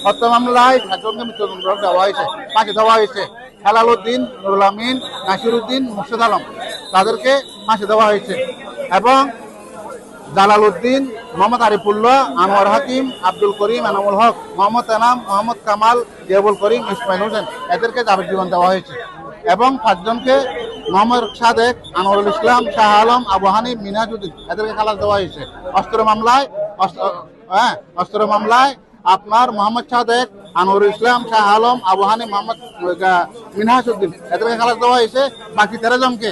হত্যা মামলায় 7 জনকে মৃত্যুদণ্ড দেওয়া হয়েছে, ফাঁসি দেওয়া হয়েছে। হেলাল উদ্দিন, নুরুল আমিন, নাসির উদ্দিন, মুর্শিদ আলম তাদেরকে ফাঁসি দেওয়া হয়েছে। এবং জালাল উদ্দিন, মোহাম্মদ আরিফুল্লাহ, আনোয়ার হাকিম, আব্দুল করিম, এনামুল হক, মোহাম্মদ এনাম, মোহাম্মদ কামাল, জিয়াবুল করিম, ইসমাইল হোসেন এদেরকে যাবজ্জীবন দেওয়া হয়েছে। এবং 5 জনকে মোহাম্মদ সাদেক, আনোয়ারুল ইসলাম, শাহ আলম, আবু হানিফ, মিনহাজউদ্দিন এদেরকে খালাস দেওয়া হয়েছে। অস্ত্র মামলায় আপনার মোহাম্মদ সাদেক, আনোয়ারুল ইসলাম, শাহ আলম, আবু হানিফ, মোহাম্মদ মিনহাজউদ্দিন এদেরকে খালাস দেওয়া হয়েছে। বাকি 13 জনকে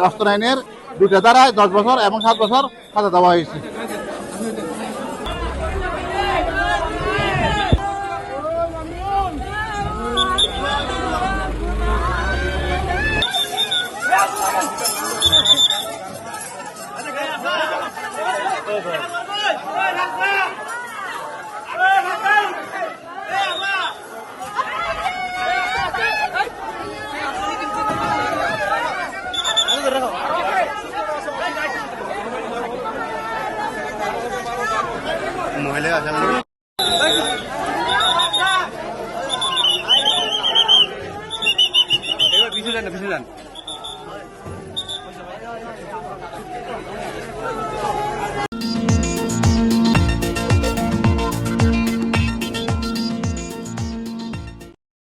অস্ত্র আইনের 2টা ধারায় 10 বছর এবং 7 বছর সাজা দেওয়া হয়েছে। মহিলা